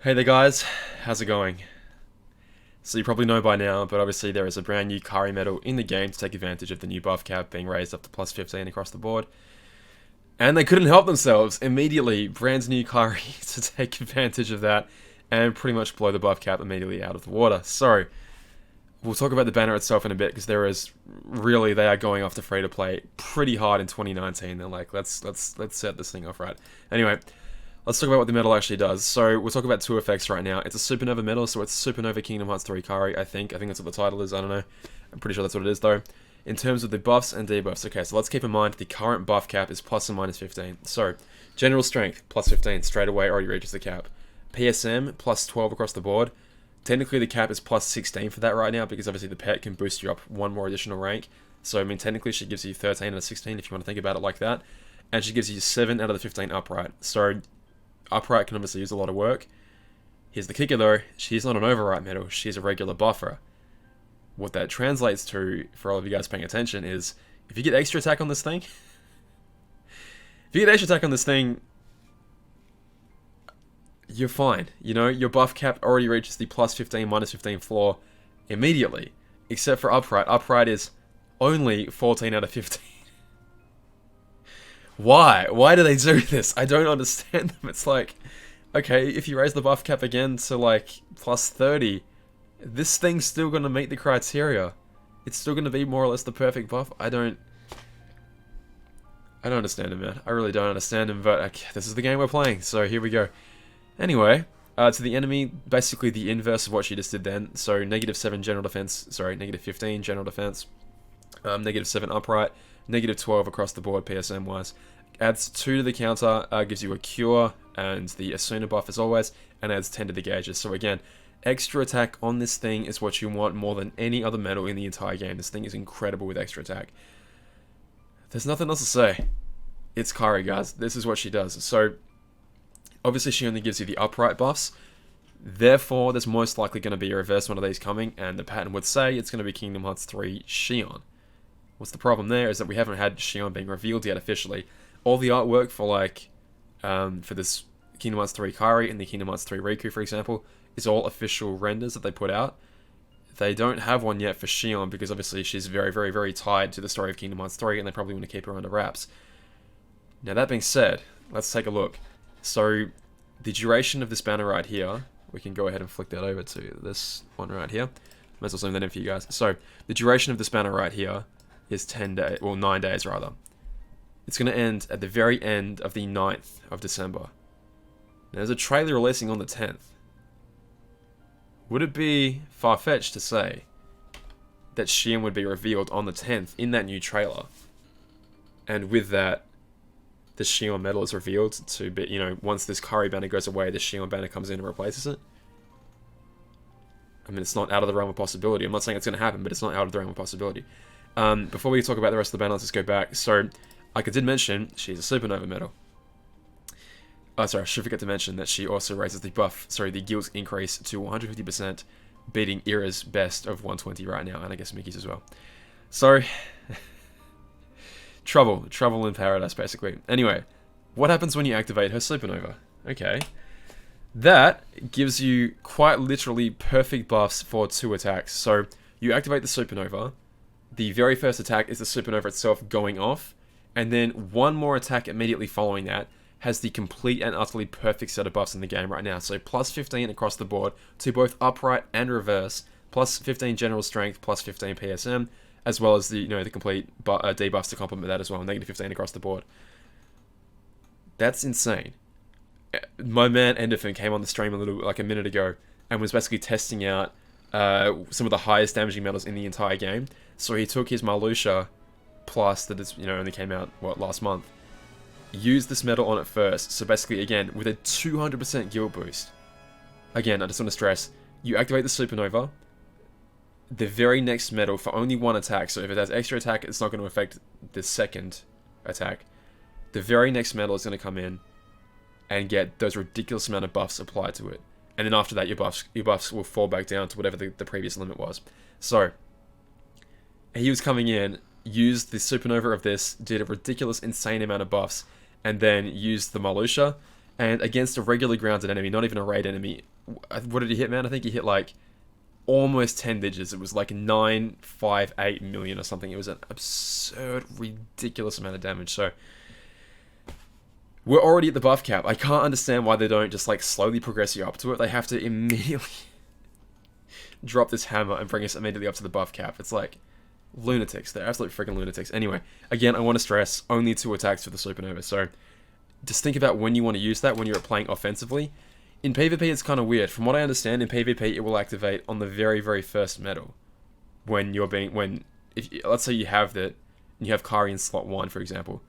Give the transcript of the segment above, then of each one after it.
Hey there guys, how's it going? So you probably know by now, but obviously there is a brand new Kairi medal in the game to take advantage of the new buff cap being raised up to plus 15 across the board. And they couldn't help themselves, immediately brand new Kairi to take advantage of that and pretty much blow the buff cap immediately out of the water. So, we'll talk about the banner itself in a bit because they are going after free to play pretty hard in 2019. They're like, let's set this thing off right. Anyway, let's talk about what the medal actually does. So we'll talk about two effects right now. It's a Supernova Medal, so it's Supernova Kingdom Hearts 3 Kairi, I think. I think that's what the title is, I don't know. I'm pretty sure that's what it is though. In terms of the buffs and debuffs, okay, so let's keep in mind the current buff cap is plus and minus 15. So, General Strength, plus 15, straight away already reaches the cap. PSM, plus 12 across the board. Technically the cap is plus 16 for that right now because obviously the pet can boost you up one more additional rank. So, I mean, technically she gives you 13 out of 16 if you want to think about it like that. And she gives you 7 out of the 15 upright. So, upright can obviously use a lot of work. Here's the kicker though, she's not an overwrite medal, she's a regular buffer. What that translates to, for all of you guys paying attention, is if you get extra attack on this thing, you're fine. You know, your buff cap already reaches the plus 15, minus 15 floor immediately. Except for upright. Upright is only 14 out of 15. Why? Why do they do this? I don't understand them. It's like, okay, if you raise the buff cap again to like plus 30, this thing's still going to meet the criteria. It's still going to be more or less the perfect buff. I don't understand him, man. I really don't understand him, but okay, this is the game we're playing, so here we go. Anyway, to the enemy, basically the inverse of what she just did then. So -7 general defense, sorry, -15 general defense, -7 upright, -12 across the board PSM wise. Adds 2 to the counter, gives you a cure and the Asuna buff as always, and adds 10 to the gauges. So again, extra attack on this thing is what you want more than any other medal in the entire game. This thing is incredible with extra attack. There's nothing else to say. It's Kairi, guys. This is what she does. So, obviously she only gives you the upright buffs. Therefore, there's most likely going to be a reverse one of these coming, and the pattern would say it's going to be Kingdom Hearts 3 Xion. What's the problem there is that we haven't had Xion being revealed yet officially. All the artwork for like, for this Kingdom Hearts 3 Kairi and the Kingdom Hearts 3 Riku, for example, is all official renders that they put out. They don't have one yet for Xion because obviously she's very, very, very tied to the story of Kingdom Hearts 3 and they probably want to keep her under wraps. Now that being said, let's take a look. So, the duration of this banner right here, we can go ahead and flick that over to this one right here. Might as well zoom that in for you guys. So, the duration of this banner right here is 10 days, well 9 days rather. It's going to end at the very end of the 9th of December. Now, there's a trailer releasing on the 10th. Would it be far-fetched to say that Xion would be revealed on the 10th in that new trailer? And with that, the Xion medal is revealed to be, you know, once this Kairi banner goes away, the Xion banner comes in and replaces it? I mean, it's not out of the realm of possibility. I'm not saying it's going to happen, but it's not out of the realm of possibility. Before we talk about the rest of the banner, let's just go back. So, like I did mention, she's a Supernova Medal. Oh, sorry, I should forget to mention that she also raises the the guild increase to 150%, beating Ira's best of 120 right now, and I guess Mickey's as well. So, trouble in paradise, basically. Anyway, what happens when you activate her Supernova? Okay. That gives you quite literally perfect buffs for 2 attacks. So, you activate the Supernova, the very first attack is the Supernova itself going off, and then one more attack immediately following that has the complete and utterly perfect set of buffs in the game right now. So plus 15 across the board to both upright and reverse, plus 15 general strength, plus 15 PSM, as well as the the complete debuffs to complement that as well, -15 across the board. That's insane. My man Enderfin came on the stream a minute ago and was basically testing out some of the highest damaging medals in the entire game. So he took his Marluxia Plus that is only came out last month. Use this medal on it first. So basically, again, with a 200% guild boost. Again, I just want to stress, you activate the Supernova, the very next medal for only 1 attack, so if it has extra attack, it's not going to affect the second attack. The very next medal is going to come in and get those ridiculous amount of buffs applied to it. And then after that, your buffs will fall back down to whatever the previous limit was. So, he was coming in, used the Supernova of this, did a ridiculous, insane amount of buffs, and then used the Marluxia, And against a regular grounded enemy, not even a raid enemy, what did he hit, man? I think he hit like almost 10 digits. It was like 958 million or something. It was an absurd, ridiculous amount of damage. So we're already at the buff cap. I can't understand why they don't just like slowly progress you up to it. They have to immediately drop this hammer and bring us immediately up to the buff cap. It's like lunatics. They're absolute freaking lunatics. Anyway, again, I want to stress only 2 attacks for the Supernova. So just think about when you want to use that when you're playing offensively. In PvP, it's kind of weird. From what I understand, in PvP, it will activate on the very, very first medal. When you're being, if let's say you have that, and you have Kairi in slot 1, for example.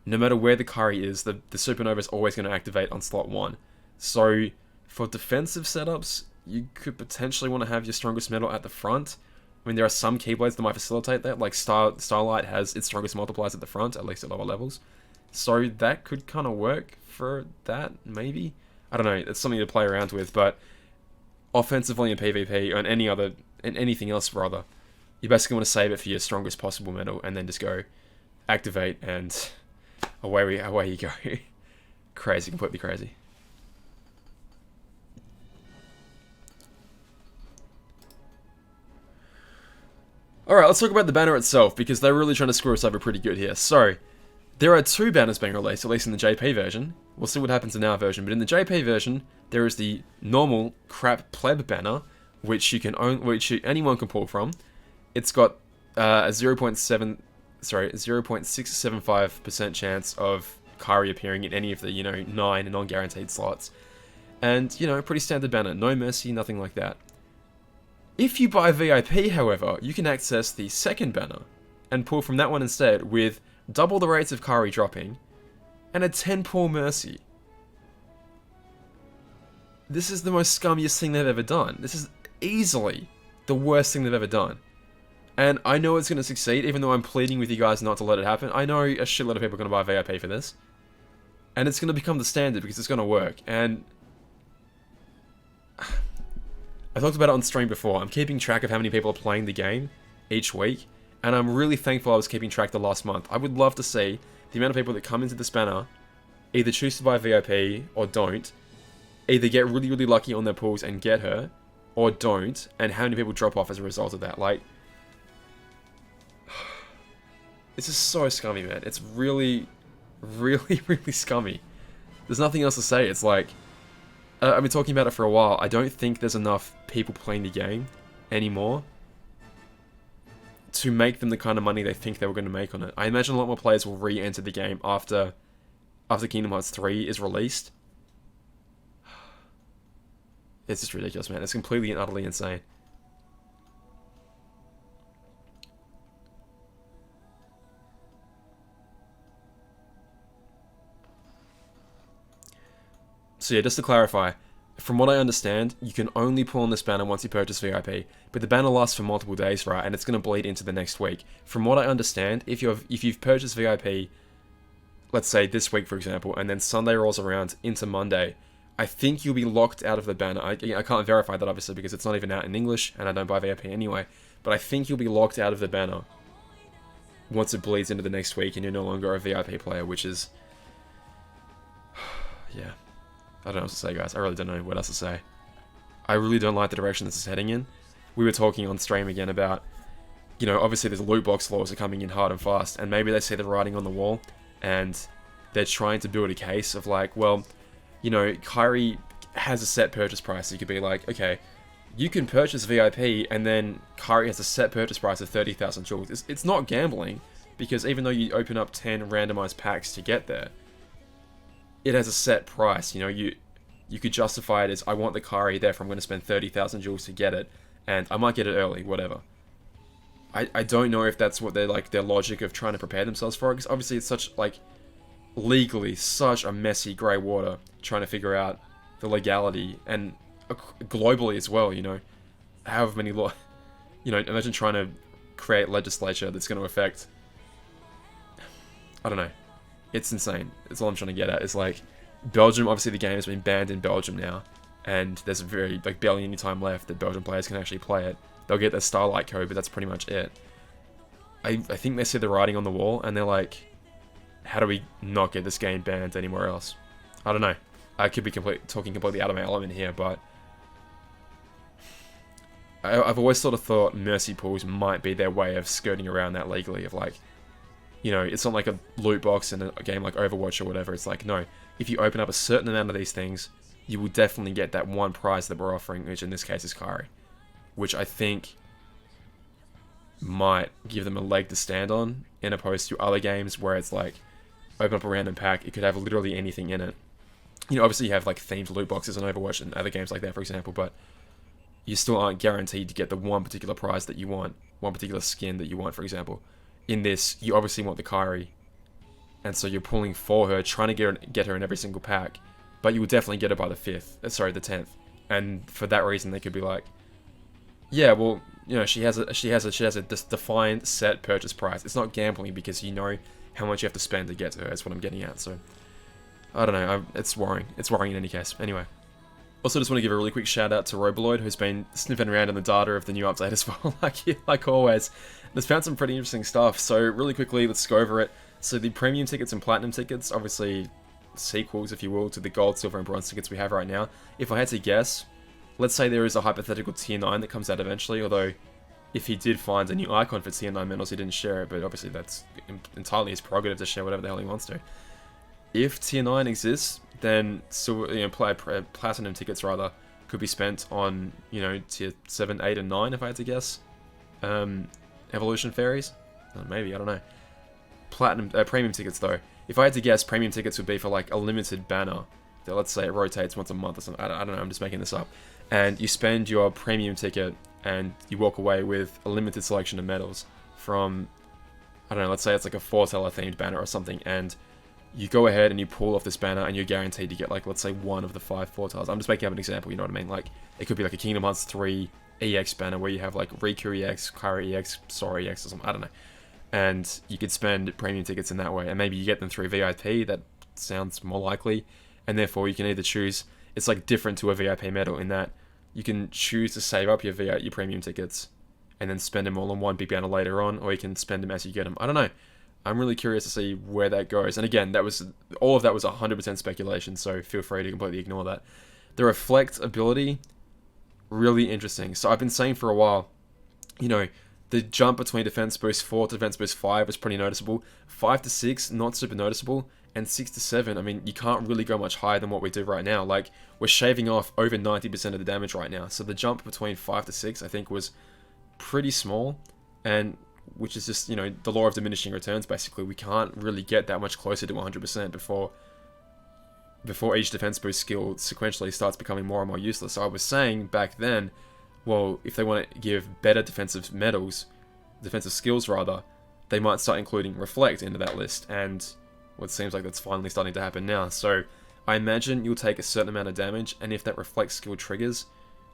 No matter where the Kairi is, the Supernova is always going to activate on slot 1. So, for defensive setups, you could potentially want to have your strongest medal at the front. I mean, there are some Keyblades that might facilitate that, like Starlight has its strongest multipliers at the front, at least at lower levels. So that could kind of work for that, maybe? I don't know, it's something to play around with, but offensively in PvP, and anything else rather, you basically want to save it for your strongest possible medal, and then just go activate, and away you go. Crazy, completely crazy. Alright, let's talk about the banner itself, because they're really trying to screw us over pretty good here. So, there are 2 banners being released, at least in the JP version. We'll see what happens in our version, but in the JP version, there is the normal crap pleb banner, which anyone can pull from. It's got a 0.675% chance of Kairi appearing in any of the 9 non-guaranteed slots, and pretty standard banner, no mercy, nothing like that. If you buy VIP, however, you can access the second banner and pull from that one instead with double the rates of Kairi dropping, and a 10 pull mercy. This is the most scummiest thing they've ever done. This is easily the worst thing they've ever done. And I know it's going to succeed, even though I'm pleading with you guys not to let it happen. I know a shitload of people are going to buy VIP for this. And it's going to become the standard because it's going to work. And I talked about it on stream before. I'm keeping track of how many people are playing the game each week. And I'm really thankful I was keeping track the last month. I would love to see the amount of people that come into this banner either choose to buy VIP or don't, either get really, really lucky on their pulls and get her, or don't, and how many people drop off as a result of that. Like, this is so scummy, man. It's really, really, really scummy. There's nothing else to say. It's like, I've been talking about it for a while. I don't think there's enough people playing the game anymore to make them the kind of money they think they were going to make on it. I imagine a lot more players will re-enter the game after Kingdom Hearts 3 is released. It's just ridiculous, man. It's completely and utterly insane. So yeah, just to clarify, from what I understand, you can only pull on this banner once you purchase VIP, but the banner lasts for multiple days, right? And it's going to bleed into the next week. From what I understand, if you've purchased VIP, let's say this week, for example, and then Sunday rolls around into Monday, I think you'll be locked out of the banner. I can't verify that, obviously, because it's not even out in English, and I don't buy VIP anyway, but I think you'll be locked out of the banner once it bleeds into the next week and you're no longer a VIP player, which is... yeah. I don't know what to say, guys. I really don't know what else to say. I really don't like the direction this is heading in. We were talking on stream again about, obviously there's loot box laws are coming in hard and fast, and maybe they see the writing on the wall, and they're trying to build a case of like, well, Kairi has a set purchase price. You could be like, okay, you can purchase VIP, and then Kairi has a set purchase price of 30,000 jewels. It's not gambling, because even though you open up 10 randomized packs to get there, it has a set price. You could justify it as, I want the Kairi, therefore I'm going to spend 30,000 jewels to get it, and I might get it early, whatever. I don't know if that's what they're like, their logic of trying to prepare themselves for it, because obviously it's such, like, legally such a messy grey water trying to figure out the legality, and globally as well, however many law, imagine trying to create legislature that's going to affect, I don't know. It's insane. It's all I'm trying to get at. It's like, Belgium, obviously the game has been banned in Belgium now, and there's barely any time left that Belgian players can actually play it. They'll get their Starlight code, but that's pretty much it. I think they see the writing on the wall, and they're like, how do we not get this game banned anywhere else? I don't know. I could be talking completely out of my element here, but I've always sort of thought mercy pools might be their way of skirting around that legally, of like, you know, it's not like a loot box in a game like Overwatch or whatever. It's like, no, if you open up a certain amount of these things, you will definitely get that one prize that we're offering, which in this case is Kairi, which I think might give them a leg to stand on, in opposed to other games where it's like, open up a random pack, it could have literally anything in it. You know, obviously you have like themed loot boxes in Overwatch and other games like that, for example, but you still aren't guaranteed to get the one particular prize that you want, one particular skin that you want, for example. In this, you obviously want the Kairi, and so you're pulling for her, trying to get her in every single pack, but you will definitely get her by the 10th. And for that reason, they could be like, yeah, well, you know, she has a defined set purchase price. It's not gambling because you know how much you have to spend to get to her. That's what I'm getting at. So I don't know. It's worrying. It's worrying in any case. Anyway. Also, just want to give a really quick shout out to Roboloid, who's been sniffing around in the data of the new update as well, like always. There's found some pretty interesting stuff, so really quickly, let's go over it. So the premium tickets and platinum tickets, obviously sequels, if you will, to the gold, silver, and bronze tickets we have right now. If I had to guess, let's say there is a hypothetical tier 9 that comes out eventually, although if he did find a new icon for tier 9 medals, he didn't share it, but obviously that's entirely his prerogative to share whatever the hell he wants to. If tier 9 exists, then platinum tickets rather could be spent on, you know, tier 7, 8, and 9 if I had to guess. Evolution fairies? Maybe, I don't know. Premium tickets though. If I had to guess, premium tickets would be for like a limited banner that, let's say, it rotates once a month or something. I don't know, I'm just making this up. And you spend your premium ticket and you walk away with a limited selection of medals from, I don't know, let's say it's like a foreteller themed banner or something, and you go ahead and you pull off this banner and you're guaranteed to get, like, let's say 1 of the 5 foretellers. I'm just making up an example, you know what I mean? Like, it could be like a Kingdom Hearts 3 EX banner where you have like Riku EX, Kairi EX, Sora EX or something, I don't know. And you could spend premium tickets in that way, and maybe you get them through VIP, that sounds more likely, and therefore you can either choose, it's like different to a VIP medal in that you can choose to save up your premium tickets and then spend them all on one big banner later on, or you can spend them as you get them. I don't know. I'm really curious to see where that goes. And again, all of that was 100% speculation, so feel free to completely ignore that. The reflect ability, really interesting. So I've been saying for a while, you know, the jump between defense boost 4 to defense boost 5 was pretty noticeable. 5 to 6, not super noticeable. And 6 to 7, I mean, you can't really go much higher than what we do right now. Like, we're shaving off over 90% of the damage right now. So the jump between 5 to 6, I think, was pretty small. And which is just, you know, the law of diminishing returns, basically. We can't really get that much closer to 100% before each defense boost skill sequentially starts becoming more and more useless. So I was saying back then, well, if they want to give better defensive medals, defensive skills rather, they might start including reflect into that list, and well, it seems like that's finally starting to happen now. So I imagine you'll take a certain amount of damage, and if that reflect skill triggers,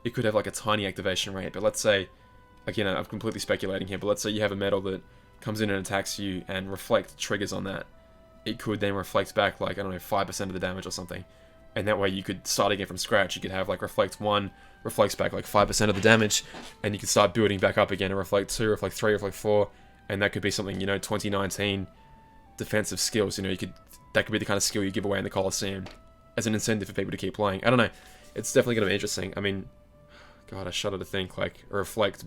it could have like a tiny activation rate. But let's say, again, I'm completely speculating here, but let's say you have a medal that comes in and attacks you and reflect triggers on that. It could then reflect back like, I don't know, 5% of the damage or something. And that way you could start again from scratch. You could have like reflect 1, reflects back like 5% of the damage, and you could start building back up again, and reflect 2, reflect 3, reflect 4, and that could be something, you know, 2019 defensive skills, you know, that could be the kind of skill you give away in the Coliseum as an incentive for people to keep playing. I don't know. It's definitely going to be interesting. I mean, God, I shudder to think like a reflect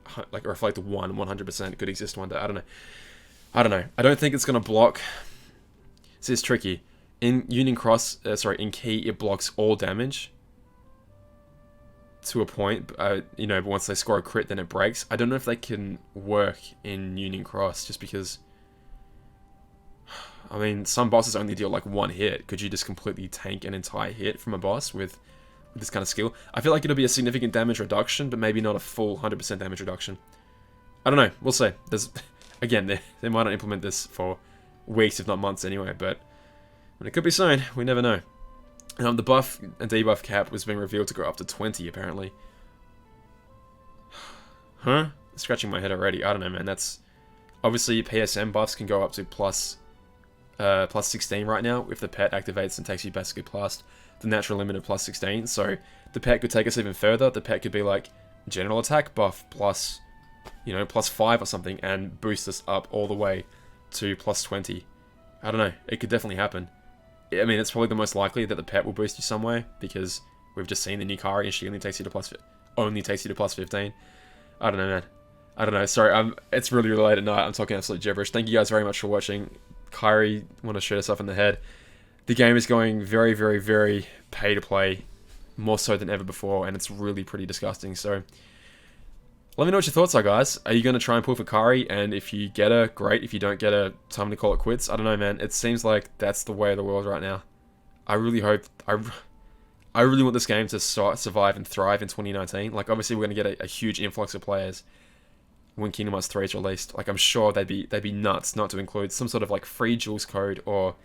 100% could exist one day. I don't know. I don't think it's going to block. See, it's tricky. In Union Cross, in Key, it blocks all damage to a point, you know, but once they score a crit, then it breaks. I don't know if they can work in Union Cross, just because, I mean, some bosses only deal like 1 hit. Could you just completely tank an entire hit from a boss with this kind of skill? I feel like it'll be a significant damage reduction, but maybe not a full 100% damage reduction. I don't know. We'll see. Again, they might not implement this for weeks, if not months anyway, but it could be soon. We never know. The buff and debuff cap was being revealed to go up to 20, apparently. Huh? Scratching my head already. I don't know, man. That's obviously PSM buffs can go up to plus 16 right now if the pet activates and takes you basically past the natural limit of plus 16. So the pet could take us even further. The pet could be like general attack buff plus, you know, plus 5 or something, and boost us up all the way to plus 20. I don't know. It could definitely happen. I mean, it's probably the most likely that the pet will boost you some way, because we've just seen the new Kairi and she only takes you to plus 15. I don't know, man. I don't know. Sorry, it's really late at night. I'm talking absolute gibberish. Thank you guys very much for watching. Kairi want to shoot herself in the head. The game is going very, very, very pay to play, more so than ever before, and it's really pretty disgusting. So let me know what your thoughts are, guys. Are you going to try and pull for Kairi? And if you get her, great. If you don't get her, time to call it quits. I don't know, man. It seems like that's the way of the world right now. I really hope... I really want this game to survive and thrive in 2019. Like, obviously, we're going to get a huge influx of players when Kingdom Hearts 3 is released. Like, I'm sure they'd be nuts not to include some sort of, like, free Jules code or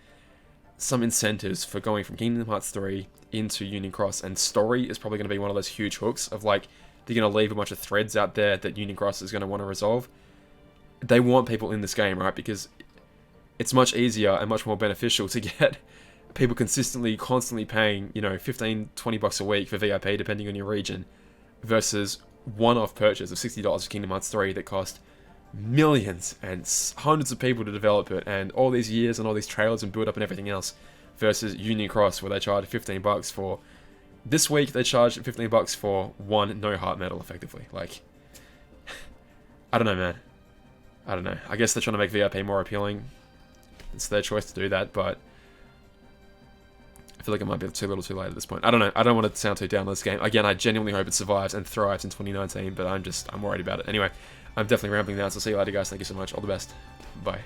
some incentives for going from Kingdom Hearts 3 into Union Cross. And story is probably going to be one of those huge hooks of, like, they're going to leave a bunch of threads out there that Union Cross is going to want to resolve. They want people in this game, right? Because it's much easier and much more beneficial to get people consistently, constantly paying, you know, 15, 20 bucks a week for VIP, depending on your region, versus one-off purchase of $60 for Kingdom Hearts 3 that cost millions and hundreds of people to develop it, and all these years and all these trailers and build-up and everything else, versus Union Cross, where they charge 15 bucks for... This week, they charged 15 bucks for one no-heart medal, effectively. Like, I don't know, man. I don't know. I guess they're trying to make VIP more appealing. It's their choice to do that, but I feel like it might be too little too late at this point. I don't know. I don't want to sound too down on this game. Again, I genuinely hope it survives and thrives in 2019, but I'm worried about it. Anyway, I'm definitely rambling now, so see you later, guys. Thank you so much. All the best. Bye.